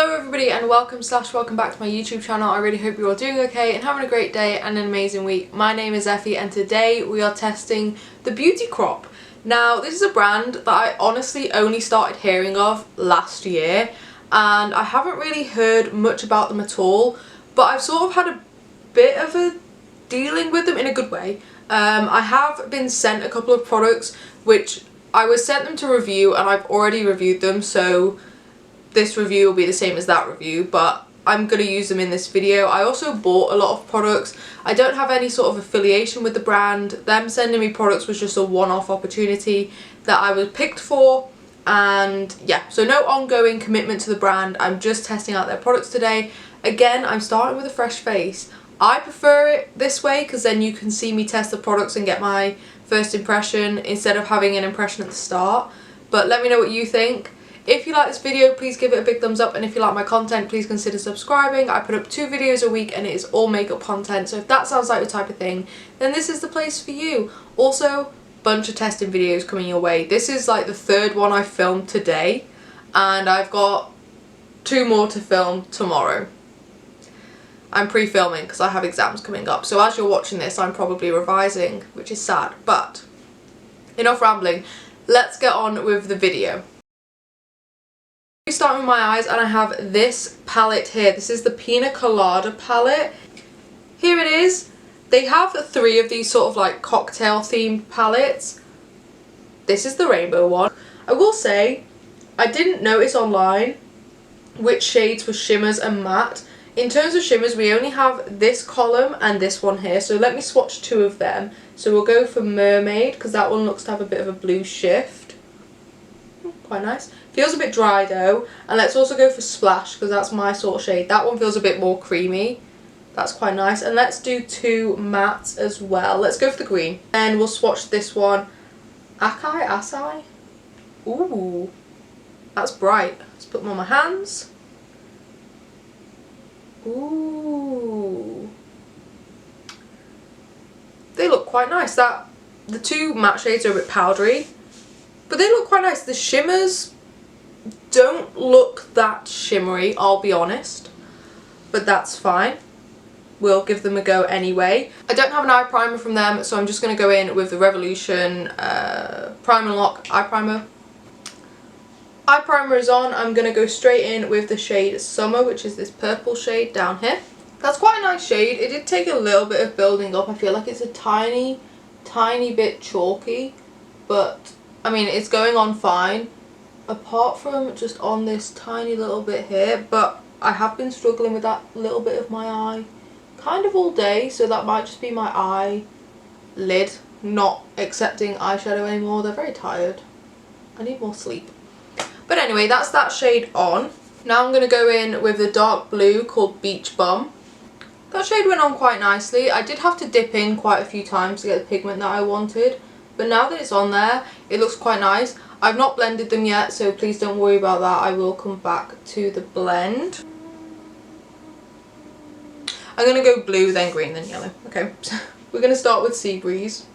Hello everybody and welcome back to my YouTube channel. I really hope you're all doing okay and having a great day and an amazing week. My name is Effy and today we are testing the Beauty Crop. Now this is a brand that I honestly only started hearing of last year and I haven't really heard much about them at all, but I've sort of had a bit of a dealing with them in a good way. I have been sent a couple of products which I was sent them to review and I've already reviewed them, so this review will be the same as that review, but I'm going to use them in this video. I also bought a lot of products. I don't have any sort of affiliation with the brand. Them sending me products was just a one-off opportunity that I was picked for, and yeah, so no ongoing commitment to the brand. I'm just testing out their products today. Again, I'm starting with a fresh face. I prefer it this way because then you can see me test the products and get my first impression instead of having an impression at the start. But let me know what you think. If you like this video, please give it a big thumbs up, and if you like my content, please consider subscribing. I put up 2 videos a week and it is all makeup content, so if that sounds like your type of thing, then this is the place for you. Also, bunch of testing videos coming your way. This is like the 3rd one I filmed today, and I've got 2 more to film tomorrow. I'm pre-filming because I have exams coming up, so as you're watching this, I'm probably revising, which is sad, but enough rambling. Let's get on with the video. Starting with my eyes, and I have this palette here. This is the Pina Colada palette. Here it is. They have 3 of these sort of like cocktail themed palettes. This is the rainbow one. I will say I didn't notice online which shades were shimmers and matte. In terms of shimmers, we only have this column and this one here, so let me swatch 2 of them. So we'll go for Mermaid because that one looks to have a bit of a blue shift. Quite nice. Feels a bit dry though. And let's also go for Splash because that's my sort of shade. That one feels a bit more creamy. That's quite nice. And let's do 2 mattes as well. Let's go for the green. And we'll swatch this one. Acai? Ooh. That's bright. Let's put them on my hands. Ooh. They look quite nice. The 2 matte shades are a bit powdery, but they look quite nice. The shimmers don't look that shimmery, I'll be honest, but that's fine. We'll give them a go anyway. I don't have an eye primer from them, so I'm just going to go in with the Revolution Prime and Lock eye primer. Eye primer is on. I'm going to go straight in with the shade Summer, which is this purple shade down here. That's quite a nice shade. It did take a little bit of building up. I feel like it's a tiny bit chalky, but I mean, it's going on fine, apart from just on this tiny little bit here, but I have been struggling with that little bit of my eye kind of all day, so that might just be my eyelid not accepting eyeshadow anymore. They're very tired. I need more sleep. But anyway, that's that shade on. Now I'm going to go in with the dark blue called Beach Bum. That shade went on quite nicely. I did have to dip in quite a few times to get the pigment that I wanted, but now that it's on there, it looks quite nice. I've not blended them yet, so please don't worry about that. I will come back to the blend. I'm going to go blue, then green, then yellow. Okay, so we're going to start with Sea Breeze.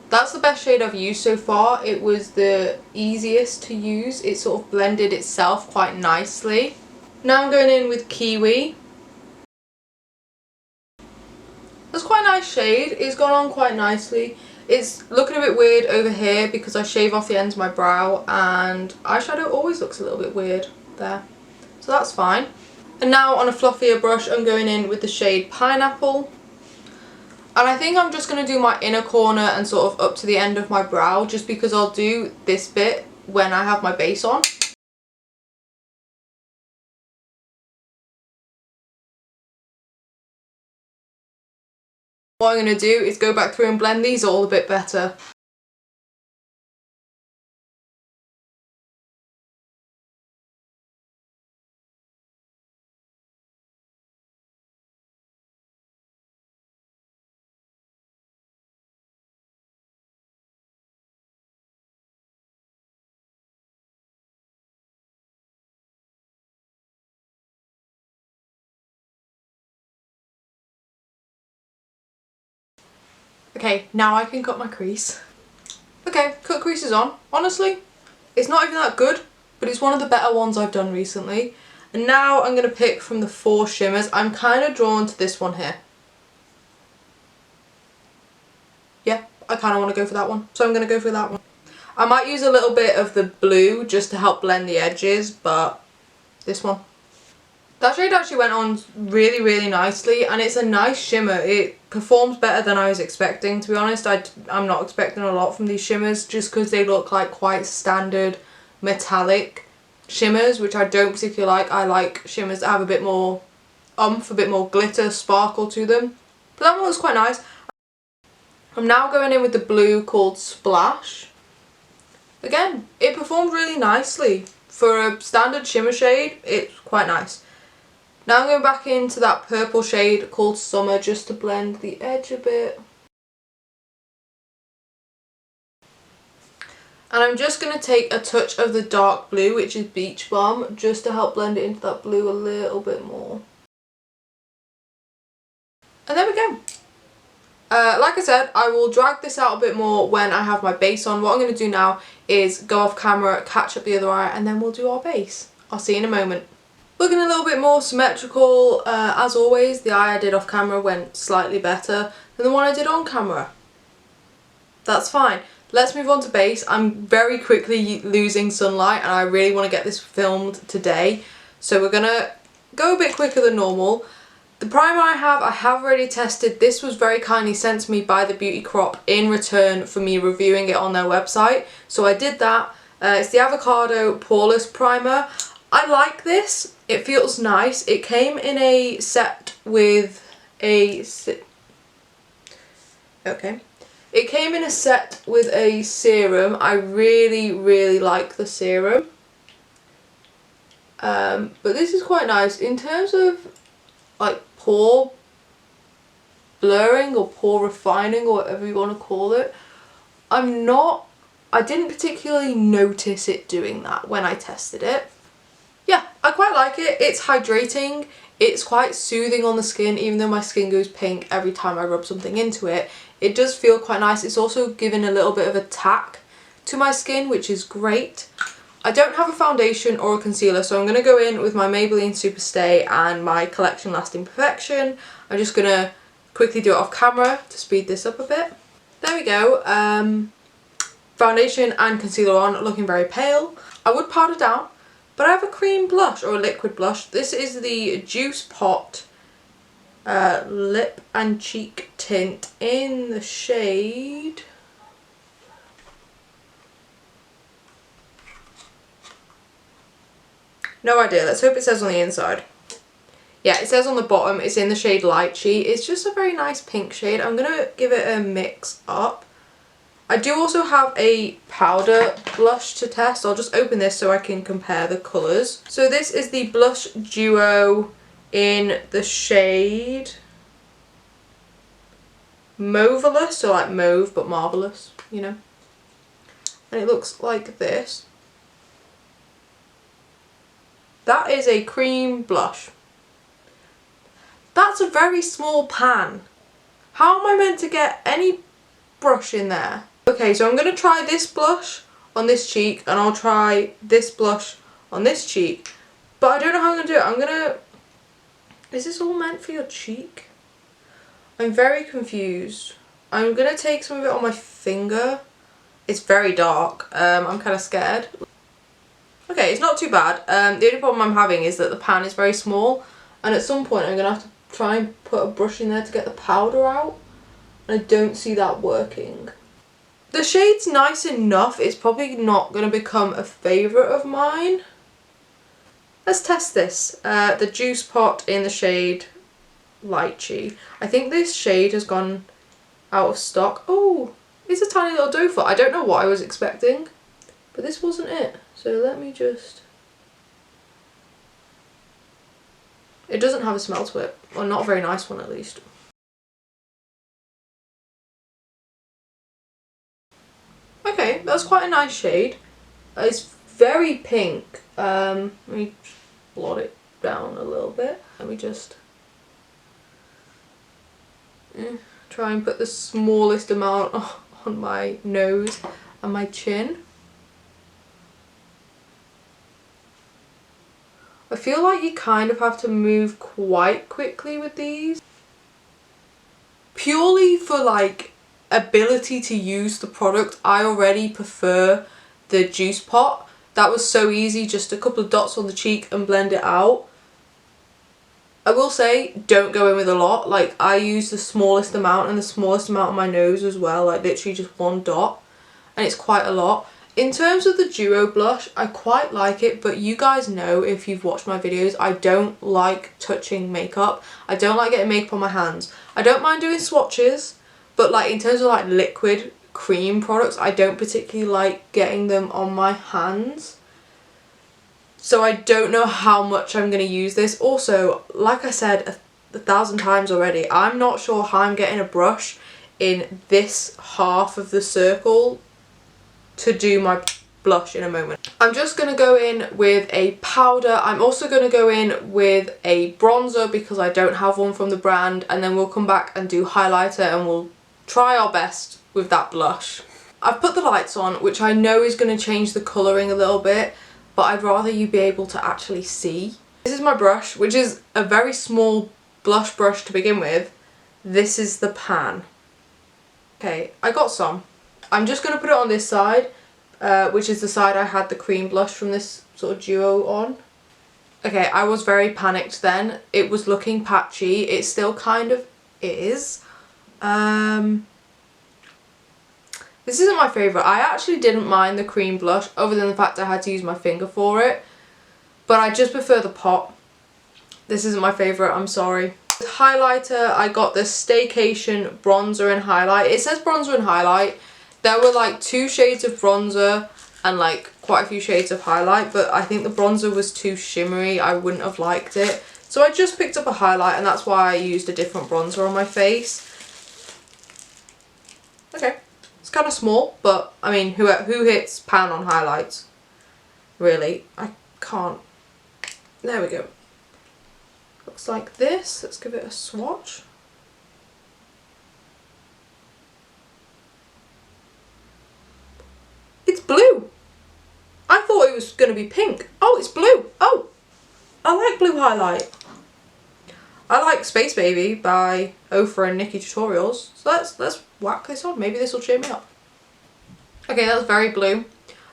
That's the best shade I've used so far. It was the easiest to use. It sort of blended itself quite nicely. Now I'm going in with Kiwi. That's quite a nice shade. It's gone on quite nicely. It's looking a bit weird over here because I shave off the ends of my brow, and eyeshadow always looks a little bit weird there. So that's fine. And now on a fluffier brush, I'm going in with the shade Pineapple. And I think I'm just going to do my inner corner and sort of up to the end of my brow, just because I'll do this bit when I have my base on. What I'm going to do is go back through and blend these all a bit better. Okay, now I can cut my crease. Okay, cut crease is on. Honestly, it's not even that good, but it's one of the better ones I've done recently. And now I'm going to pick from the 4 shimmers. I'm kind of drawn to this one here. Yeah, I kind of want to go for that one. So I'm going to go for that one. I might use a little bit of the blue just to help blend the edges, but this one. That shade actually went on really, really nicely, and it's a nice shimmer. It performs better than I was expecting, to be honest. I'm not expecting a lot from these shimmers just because they look like quite standard metallic shimmers, which I don't particularly like. I like shimmers that have a bit more oomph, a bit more glitter, sparkle to them. But that one looks quite nice. I'm now going in with the blue called Splash. Again, it performed really nicely. For a standard shimmer shade, it's quite nice. Now I'm going back into that purple shade called Summer just to blend the edge a bit. And I'm just going to take a touch of the dark blue, which is Beach Balm, just to help blend it into that blue a little bit more. And there we go. Like I said, I will drag this out a bit more when I have my base on. What I'm going to do now is go off camera, catch up the other eye, and then we'll do our base. I'll see you in a moment. Looking a little bit more symmetrical, as always. The eye I did off camera went slightly better than the one I did on camera. That's fine. Let's move on to base. I'm very quickly losing sunlight and I really want to get this filmed today. So we're going to go a bit quicker than normal. The primer I have already tested. This was very kindly sent to me by the Beauty Crop in return for me reviewing it on their website. So I did that. It's the Avocado Poreless primer. I like this. It feels nice. It came in a set with a... Okay. It came in a set with a serum. I really, really like the serum. But this is quite nice. In terms of like pore blurring or pore refining or whatever you want to call it, I didn't particularly notice it doing that when I tested it. Yeah, I quite like it. It's hydrating. It's quite soothing on the skin, even though my skin goes pink every time I rub something into it. It does feel quite nice. It's also given a little bit of a tack to my skin, which is great. I don't have a foundation or a concealer, so I'm going to go in with my Maybelline Superstay and my Collection Lasting Perfection. I'm just going to quickly do it off camera to speed this up a bit. There we go. Foundation and concealer on, looking very pale. I would powder down, but I have a cream blush or a liquid blush. This is the Juice Pot Lip and Cheek Tint in the shade... No idea. Let's hope it says on the inside. Yeah, it says on the bottom it's in the shade Lychee. It's just a very nice pink shade. I'm going to give it a mix up. I do also have a powder blush to test. I'll just open this so I can compare the colours. So this is the Blush Duo in the shade Mauve-ulous, so like mauve but marvellous, you know. And it looks like this. That is a cream blush. That's a very small pan. How am I meant to get any brush in there? Okay, so I'm going to try this blush on this cheek and I'll try this blush on this cheek. But I don't know how I'm going to do it. I'm going to... Is this all meant for your cheek? I'm very confused. I'm going to take some of it on my finger. It's very dark. I'm kind of scared. Okay, it's not too bad. The only problem I'm having is that the pan is very small, and at some point I'm going to have to try and put a brush in there to get the powder out, and I don't see that working. The shade's nice enough. It's probably not going to become a favourite of mine. Let's test this. The Juice Pot in the shade Lychee. I think this shade has gone out of stock. Oh, it's a tiny little doe foot. I don't know what I was expecting, but this wasn't it. So let me just... It doesn't have a smell to it, or not a very nice one at least. Okay, that's quite a nice shade. It's very pink. Let me just blot it down a little bit. Let me just try and put the smallest amount on my nose and my chin. I feel like you kind of have to move quite quickly with these. Purely for like ability to use the product, I already prefer the Juice Pot. That was so easy, just a couple of dots on the cheek and blend it out. I will say, don't go in with a lot. Like, I use the smallest amount and the smallest amount on my nose as well, like literally just one dot, and it's quite a lot. In terms of the duo blush, I quite like it, but you guys know if you've watched my videos, I don't like touching makeup. I don't like getting makeup on my hands. I don't mind doing swatches, but like in terms of like liquid cream products, I don't particularly like getting them on my hands. So I don't know how much I'm going to use this. Also, like I said a thousand times already, I'm not sure how I'm getting a brush in this half of the circle to do my blush in a moment. I'm just going to go in with a powder. I'm also going to go in with a bronzer because I don't have one from the brand, and then we'll come back and do highlighter and we'll try our best with that blush. I've put the lights on, which I know is going to change the colouring a little bit, but I'd rather you be able to actually see. This is my brush, which is a very small blush brush to begin with. This is the pan. Okay, I got some. I'm just going to put it on this side, which is the side I had the cream blush from this sort of duo on. Okay, I was very panicked then. It was looking patchy. It still kind of is. This isn't my favourite. I actually didn't mind the cream blush, other than the fact I had to use my finger for it. But I just prefer the pot. This isn't my favourite, I'm sorry. Highlighter, I got the Staycation bronzer and highlight. It says bronzer and highlight. There were like 2 shades of bronzer and like quite a few shades of highlight, but I think the bronzer was too shimmery. I wouldn't have liked it. So I just picked up a highlight, and that's why I used a different bronzer on my face. Okay, it's kind of small, but I mean, who hits pan on highlights? Really? I can't. There we go. Looks like this. Let's give it a swatch. It's blue. I thought it was going to be pink. Oh, it's blue. Oh, I like blue highlight. I like Space Baby by Oprah and Nikki Tutorials. So let's whack this on. Maybe this will cheer me up. Okay, that's very blue.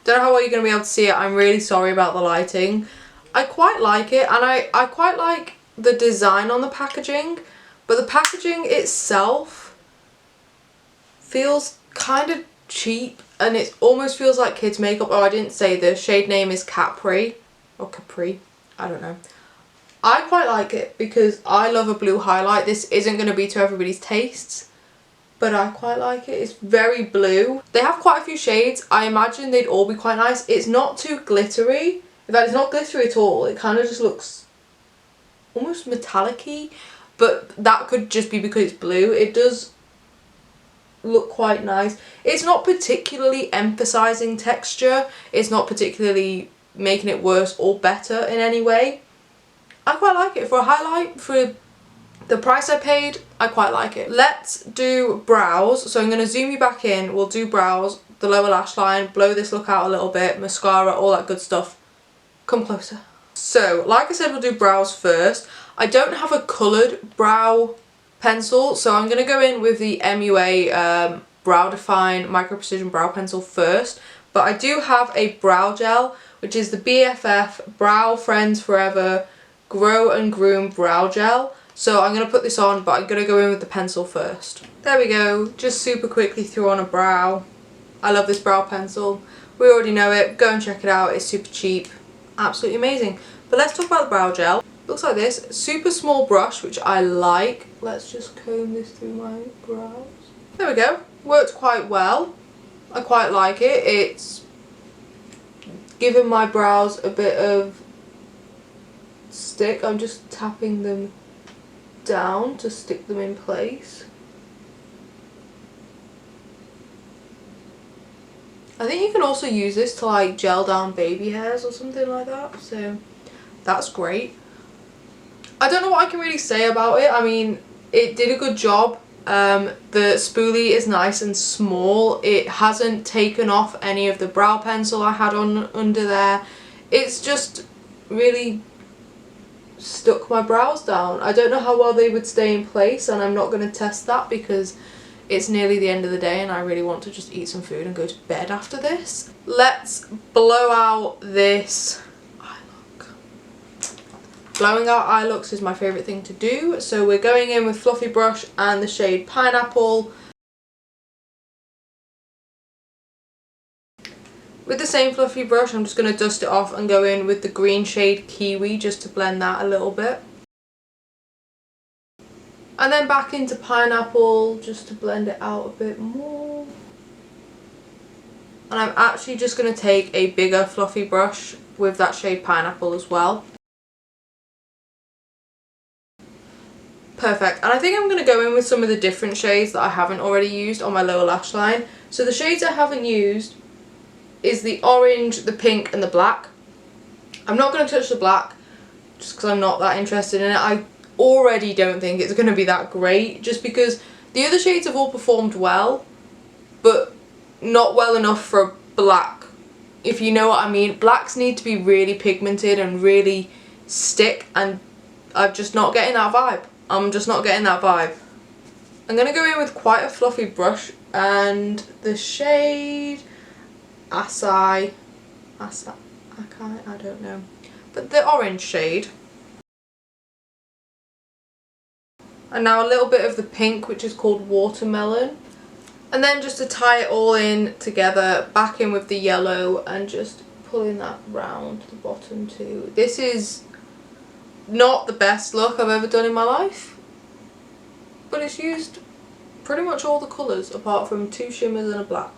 Don't know how well you're going to be able to see it. I'm really sorry about the lighting. I quite like it, and I quite like the design on the packaging, but the packaging itself feels kind of cheap, and it almost feels like kids makeup. Oh, I didn't say the shade name is Capri or Capri, I don't know. I quite like it because I love a blue highlight. This isn't going to be to everybody's tastes, but I quite like it. It's very blue. They have quite a few shades. I imagine they'd all be quite nice. It's not too glittery. In fact, it's not glittery at all. It kind of just looks almost metallic-y, but that could just be because it's blue. It does look quite nice. It's not particularly emphasizing texture. It's not particularly making it worse or better in any way. I quite like it. For a highlight, for the price I paid, I quite like it. Let's do brows. So I'm going to zoom you back in. We'll do brows, the lower lash line, blow this look out a little bit, mascara, all that good stuff. Come closer. So, like I said, we'll do brows first. I don't have a coloured brow pencil, so I'm going to go in with the MUA Brow Define Micro Precision Brow Pencil first. But I do have a brow gel, which is the BFF Brow Friends Forever Grow and Groom Brow Gel. So I'm going to put this on, but I'm going to go in with the pencil first. There we go. Just super quickly threw on a brow. I love this brow pencil. We already know it. Go and check it out. It's super cheap. Absolutely amazing. But let's talk about the brow gel. Looks like this. Super small brush, which I like. Let's just comb this through my brows. There we go. Worked quite well. I quite like it. It's given my brows a bit of stick. I'm just tapping them down to stick them in place. I think you can also use this to like gel down baby hairs or something like that, so that's great. I don't know what I can really say about it. I mean, it did a good job. The spoolie is nice and small. It hasn't taken off any of the brow pencil I had on under there. It's just really stuck my brows down. I don't know how well they would stay in place, and I'm not going to test that because it's nearly the end of the day and I really want to just eat some food and go to bed after this. Let's blow out this eye look. Blowing out eye looks is my favourite thing to do. So we're going in with Fluffy Brush and the shade Pineapple. With the same fluffy brush, I'm just going to dust it off and go in with the green shade Kiwi just to blend that a little bit. And then back into Pineapple just to blend it out a bit more. And I'm actually just going to take a bigger fluffy brush with that shade Pineapple as well. Perfect. And I think I'm going to go in with some of the different shades that I haven't already used on my lower lash line. So the shades I haven't used is the orange, the pink and the black. I'm not going to touch the black just because I'm not that interested in it. I already don't think it's going to be that great just because the other shades have all performed well, but not well enough for a black, if you know what I mean. Blacks need to be really pigmented and really stick, and I'm just not getting that vibe. I'm just not getting that vibe. I'm going to go in with quite a fluffy brush and the shade I don't know, but the orange shade. And now a little bit of the pink, which is called Watermelon. And then just to tie it all in together, back in with the yellow and just pulling that round the bottom too. This is not the best look I've ever done in my life, but it's used pretty much all the colours apart from 2 shimmers and a black.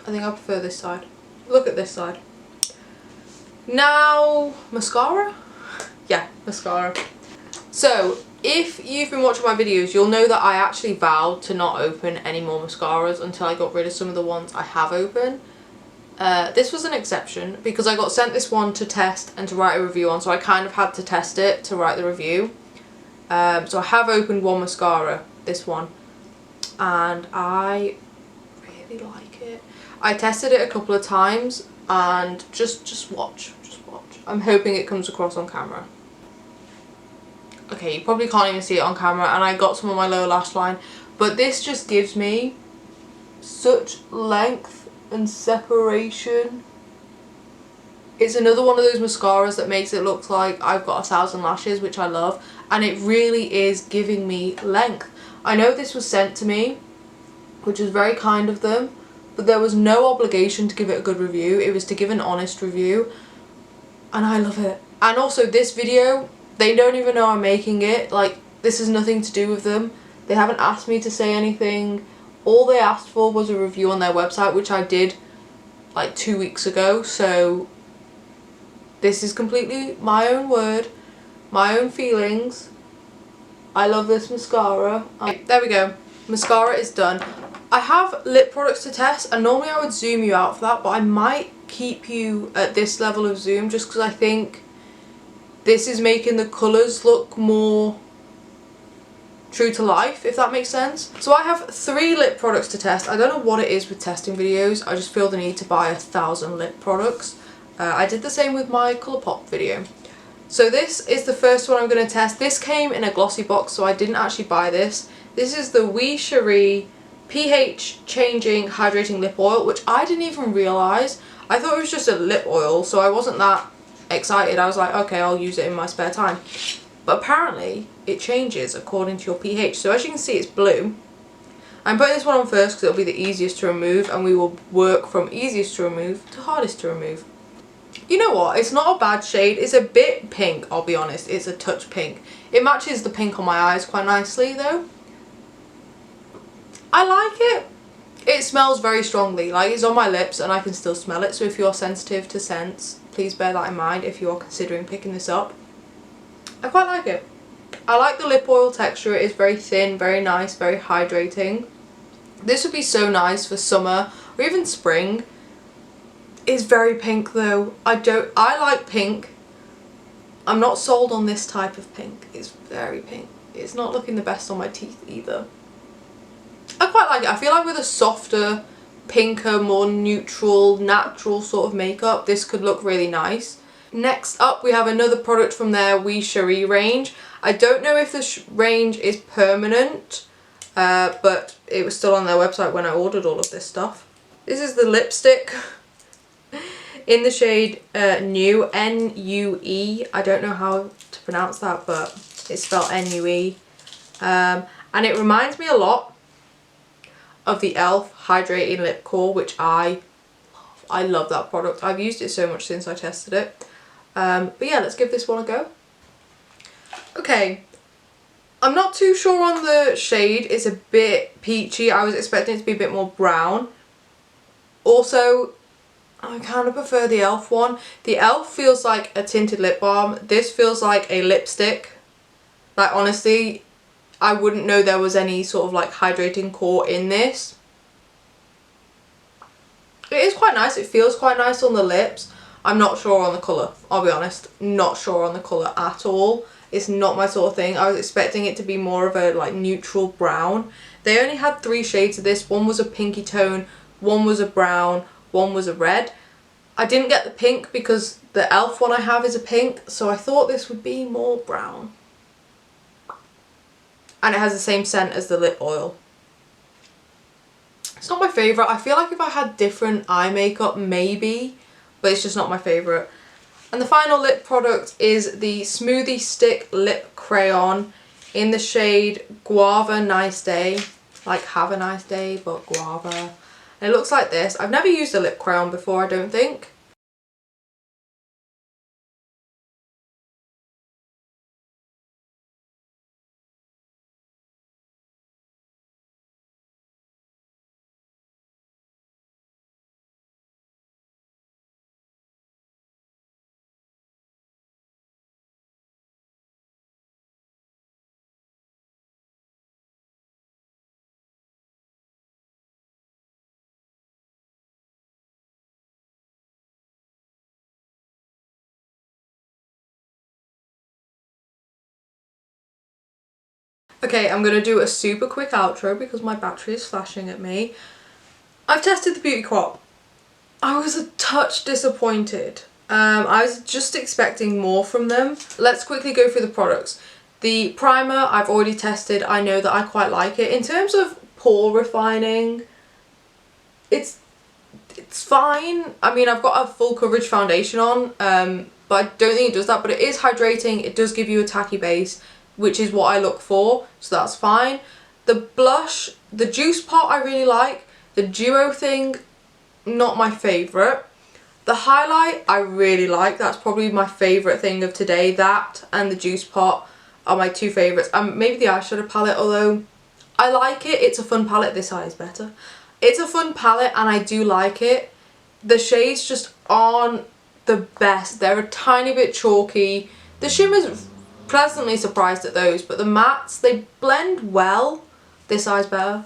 I think I prefer this side. Look at this side. Now, mascara? Yeah, mascara. So, if you've been watching my videos, you'll know that I actually vowed to not open any more mascaras until I got rid of some of the ones I have open. This was an exception because I got sent this one to test and to write a review on, so I kind of had to test it to write the review. So I have opened one mascara, this one, and I really like it. I tested it a couple of times and just watch. I'm hoping it comes across on camera. Okay, you probably can't even see it on camera, and I got some on my lower lash line, but this just gives me such length and separation. It's another one of those mascaras that makes it look like I've got 1,000 lashes, which I love, and it really is giving me length. I know this was sent to me, which is very kind of them, but there was no obligation to give it a good review. It was to give an honest review, and I love it. And also this video, they don't even know I'm making it. Like, this has nothing to do with them. They haven't asked me to say anything. All they asked for was a review on their website, which I did like 2 weeks ago. So this is completely my own word, my own feelings. I love this mascara. There we go. Mascara is done. I have lip products to test, and normally I would zoom you out for that, but I might keep you at this level of zoom just because I think this is making the colours look more true to life, if that makes sense. So I have 3 lip products to test. I don't know what it is with testing videos. I just feel the need to buy 1,000 lip products. I did the same with my Colourpop video. So this is the first one I'm going to test. This came in a glossy box, so I didn't actually buy this. This is the euyNX pH changing hydrating lip oil, which I didn't even realise. I thought it was just a lip oil, so I wasn't that excited. I was like, okay, I'll use it in my spare time. But apparently it changes according to your pH. So as you can see, it's blue. I'm putting this one on first because it'll be the easiest to remove, and we will work from easiest to remove to hardest to remove. You know what? It's not a bad shade. It's a bit pink, I'll be honest. It's a touch pink. It matches the pink on my eyes quite nicely though. I like it. It smells very strongly. Like, it's on my lips and I can still smell it. So if you're sensitive to scents, please bear that in mind if you're considering picking this up. I quite like it. I like the lip oil texture. It is very thin, very nice, very hydrating. This would be so nice for summer or even spring. It's very pink though. I like pink. I'm not sold on this type of pink. It's very pink. It's not looking the best on my teeth either. I quite like it. I feel like with a softer pinker, more neutral, natural sort of makeup, this could look really nice. Next up, we have another product from their ivory range. I don't know if this range is permanent, but it was still on their website when I ordered all of this stuff. This is the lipstick in the shade Nue, N-U-E. I don't know how to pronounce that, but it's spelled N-U-E. And it reminds me a lot of the e.l.f. Hydrating Lip Core, which I love that product. I've used it so much since I tested it. But yeah, let's give this one a go. Okay, I'm not too sure on the shade. It's a bit peachy. I was expecting it to be a bit more brown. Also, I kind of prefer the e.l.f. one. The e.l.f. feels like a tinted lip balm. This feels like a lipstick. Like, honestly, I wouldn't know there was any sort of like hydrating core in this. It is quite nice. It feels quite nice on the lips. I'm not sure on the colour, I'll be honest. Not sure on the colour at all. It's not my sort of thing. I was expecting it to be more of a like neutral brown. They only had 3 shades of this. One was a pinky tone, one was a brown, one was a red. I didn't get the pink because the e.l.f. one I have is a pink, so I thought this would be more brown. And it has the same scent as the lip oil. It's not my favourite. I feel like if I had different eye makeup, maybe, but it's just not my favourite. And the final lip product is the Smoothie Stick Lip Crayon in the shade Guava Nice Day. Like have a nice day, but guava. And it looks like this. I've never used a lip crayon before, I don't think. Okay, I'm going to do a super quick outro because my battery is flashing at me. I've tested the Beauty Crop. I was a touch disappointed. I was just expecting more from them. Let's quickly go through the products. The primer I've already tested. I know that I quite like it. In terms of pore refining, it's fine. I mean, I've got a full coverage foundation on, but I don't think it does that. But it is hydrating. It does give you a tacky base, which is what I look for, so that's fine. The blush, the Juice Pot I really like. The duo thing, not my favourite. The highlight I really like. That's probably my favourite thing of today. That and the Juice Pot are my 2 favourites. Maybe the eyeshadow palette, although I like it. It's a fun palette. This eye is better. It's a fun palette and I do like it. The shades just aren't the best. They're a tiny bit chalky. The shimmers, pleasantly surprised at those, but the mattes, they blend well. This eye's better.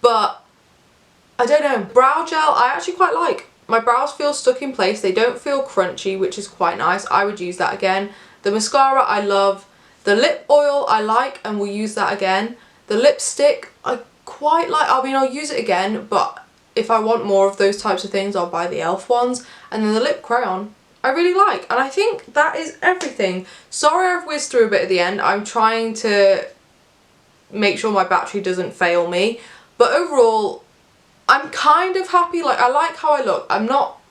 But I don't know. Brow gel I actually quite like. My brows feel stuck in place. They don't feel crunchy, which is quite nice. I would use that again. The mascara I love. The lip oil I like and will use that again. The lipstick I quite like. I mean, I'll use it again, but if I want more of those types of things, I'll buy the e.l.f. ones. And then the lip crayon I really like, and I think that is everything. Sorry I've whizzed through a bit at the end. I'm trying to make sure my battery doesn't fail me, but overall I'm kind of happy. Like, I like how I look. I'm not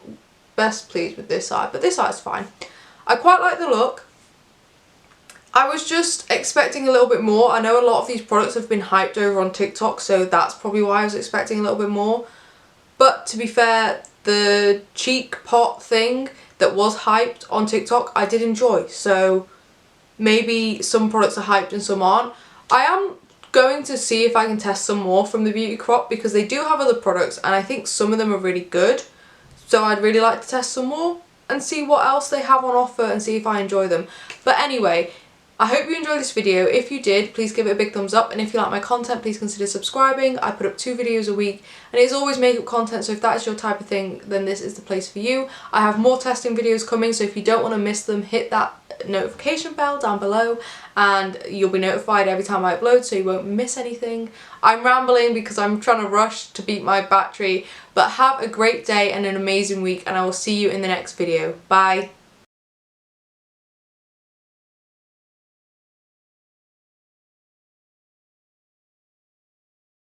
best pleased with this eye, but this eye's fine. I quite like the look. I was just expecting a little bit more. I know a lot of these products have been hyped over on TikTok, so that's probably why I was expecting a little bit more. But to be fair, the cheek pot thing that was hyped on TikTok, I did enjoy. So maybe some products are hyped and some aren't. I am going to see if I can test some more from the Beauty Crop because they do have other products and I think some of them are really good. So I'd really like to test some more and see what else they have on offer and see if I enjoy them. But anyway, I hope you enjoyed this video. If you did, please give it a big thumbs up, and if you like my content, please consider subscribing. I put up 2 videos a week and it's always makeup content, so if that is your type of thing, then this is the place for you. I have more testing videos coming, so if you don't want to miss them, hit that notification bell down below and you'll be notified every time I upload so you won't miss anything. I'm rambling because I'm trying to rush to beat my battery, but have a great day and an amazing week, and I will see you in the next video. Bye!